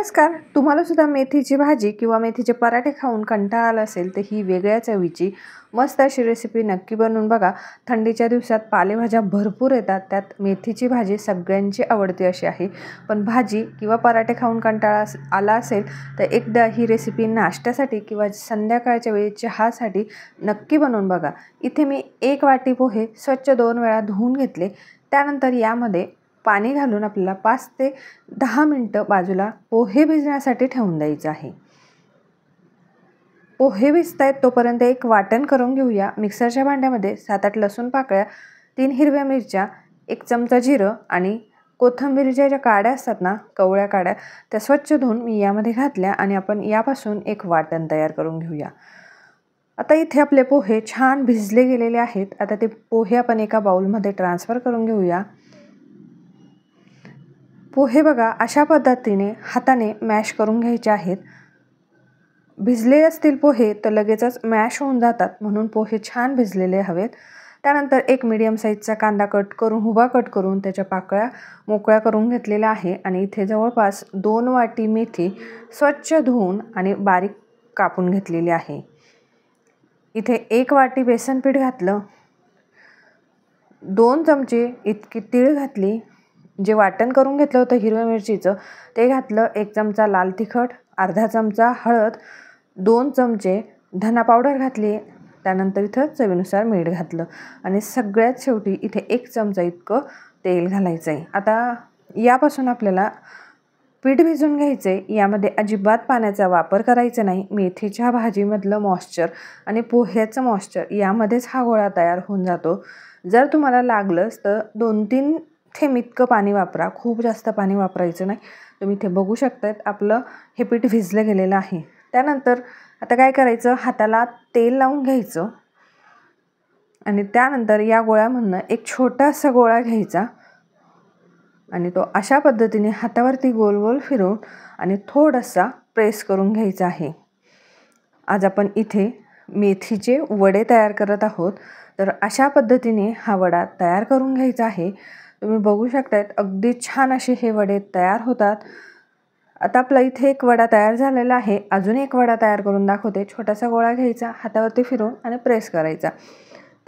नमस्कार. तुम्हाला सुद्धा मेथीची भाजी किंवा मेथीचे पराठे खाऊन कंटाळा आला असेल तर ही वेगळ्या चवीची मस्त अशी रेसिपी नक्की बनवून बघा. थंडीच्या दिवसात पालेभाज्या भरपूर येतात, त्यात मेथीची भाजी सगळ्यांची आवडती अशी आहे. पण भाजी किंवा पराठे खाऊन कंटाळा आला असेल तर एकदा ही रेसिपी नाश्त्यासाठी किंवा संध्याकाळच्या वेळी चहासाठी नक्की बनवून बघा. इथे मी 1 वाटी पोहे स्वच्छ 2 वेळा धुवून घेतले. त्यानंतर यामध्ये पाणी घालून आपल्याला 5 ते 10 मिनटं बाजूला पोहे भिजण्यासाठी ठेवून द्यायचं आहे. पोहे भिजतायत तोपर्यंत एक वाटण करून घेऊया. मिक्सरच्या भांड्यामध्ये 7-8 लसूण पाकळ्या, 3 हिरव्या मिरच्या, 1 चमचा जिरं आणि कोथिंबीरच्या ज्या काड्या असतात ना, कवळ्या काड्या, त्या स्वच्छ धुवून मी यामध्ये घातल्या आणि आपण यापासून एक वाटण तयार करून घेऊया. आता इथे आपले पोहे छान भिजले गेलेले आहेत. आता ते पोहे आपण एका बाउलमध्ये ट्रान्सफर करून घेऊया. पोहे बघा अशा पद्धतीने हाताने मॅश करून घ्यायचे आहेत. भिजले असतील पोहे तर लगेचच मॅश होऊन जातात, म्हणून पोहे छान भिजलेले हवेत. त्यानंतर एक मीडियम साईजचा कांदा उभा कट करून त्याच्या पाकळ्या मोकळ्या करून घेतलेला आहे. आणि इथे जवळपास 2 वाटी मेथी स्वच्छ धुवून आणि बारीक कापून घेतलेली आहे. इथे 1 वाटी बेसन पीठ घातलं, 2 चमचे इतकी तीळ घातली, जे वाटण करून घेतलं होतं हिरव्या मिरचीचं ते घातलं, 1 चमचा लाल तिखट, अर्धा चमचा हळद, 2 चमचे धना पावडर घातली. त्यानंतर इथं चवीनुसार मीठ घातलं आणि सगळ्यात शेवटी इथे 1 चमचा इतकं तेल घालायचं आहे. आता यापासून आपल्याला पीठ भिजून घ्यायचं आहे. यामध्ये अजिबात पाण्याचा वापर करायचा नाही. मेथीच्या भाजीमधलं मॉइश्चर आणि पोह्याचं मॉइश्चर यामध्येच हा गोळा तयार होऊन जातो. जर तुम्हाला लागलंच तर 2-3 थेंब इतकं पाणी वापरा, खूप जास्त पाणी वापरायचं नाही. तुम्ही इथे बघू शकतायत आपलं हे पीठ भिजलं गेलेलं आहे. त्यानंतर आता काय करायचं, हाताला तेल लावून घ्यायचं आणि त्यानंतर या गोळ्यामधनं एक छोटासा गोळा घ्यायचा आणि तो अशा पद्धतीने हातावरती गोल गोल फिरवून आणि थोडासा प्रेस करून घ्यायचा आहे. आज आपण इथे मेथीचे वडे तयार करत आहोत, तर अशा पद्धतीने हा वडा तयार करून घ्यायचा आहे. तुम्ही बघू शकतायत अगदी छान असे हे वडे तयार होतात. आता आपला इथे एक वडा तयार झालेला आहे. अजून एक वडा तयार करून दाखवते. छोटासा गोळा घ्यायचा, हातावरती फिरवून आणि प्रेस करायचा.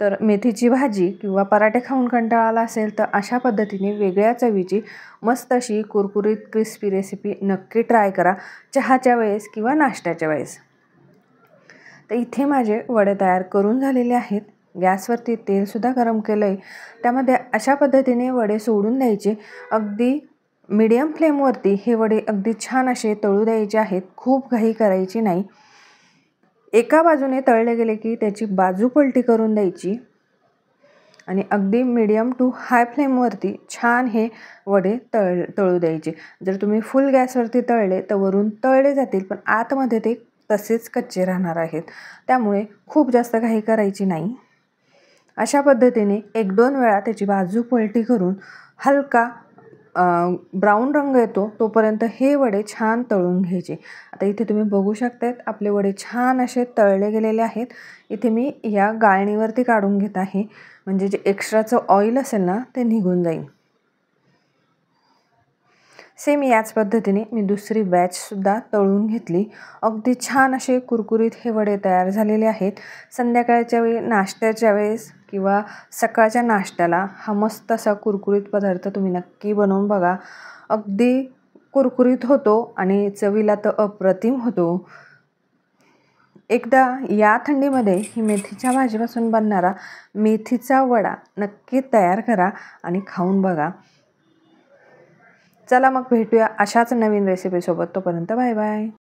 तर मेथीची भाजी किंवा पराठे खाऊन कंटाळा आला असेल तर अशा पद्धतीने वेगळ्या चवीची मस्त अशी कुरकुरीत क्रिस्पी रेसिपी नक्की ट्राय करा, चहाच्या वेळेस किंवा नाश्त्याच्या वेळेस. तर इथे माझे वडे तयार करून झालेले आहेत. गॅसवरती तेलसुद्धा गरम केलं आहे. त्यामध्ये अशा पद्धतीने वडे सोडून द्यायचे. अगदी मीडियम फ्लेमवरती हे वडे अगदी छान असे तळू द्यायचे आहेत. खूप घाई करायची नाही. एका बाजूने तळले गेले की त्याची बाजू पलटी करून द्यायची आणि अगदी मीडियम टू हाय फ्लेमवरती छान हे वडे तळू द्यायचे. जर तुम्ही फुल गॅसवरती तळले तर वरून तळले जातील, पण आतमध्ये ते तसेच कच्चे राहणार आहेत. त्यामुळे खूप जास्त घाई करायची नाही. अशा पद्धतीने 1-2 वेळा त्याची बाजू पलटी करून हलका ब्राऊन रंग येतो तोपर्यंत हे वडे छान तळून घ्यायचे. आता इथे तुम्ही बघू शकतायत आपले वडे छान असे तळले गेलेले आहेत. इथे मी या गाळणीवरती काढून घेत आहे, म्हणजे जे एक्स्ट्राचं ऑइल असेल ना ते निघून जाईल. सेम याच पद्धतीने मी दुसरी बॅचसुद्धा तळून घेतली. अगदी छान असे कुरकुरीत हे वडे तयार झालेले आहेत. संध्याकाळच्या वेळी नाश्त्याच्या वेळेस किंवा सकाळच्या नाश्त्याला हा मस्त असा कुरकुरीत पदार्थ तुम्ही नक्की बनवून बघा. अगदी कुरकुरीत होतो आणि चवीला तर अप्रतिम होतो. एकदा या थंडीमध्ये ही मेथीच्या भाजीपासून बनणारा मेथीचा वडा नक्की तयार करा आणि खाऊन बघा. चला मग भेटूया अशाच नवीन रेसिपीसोबत. तोपर्यंत बाय बाय.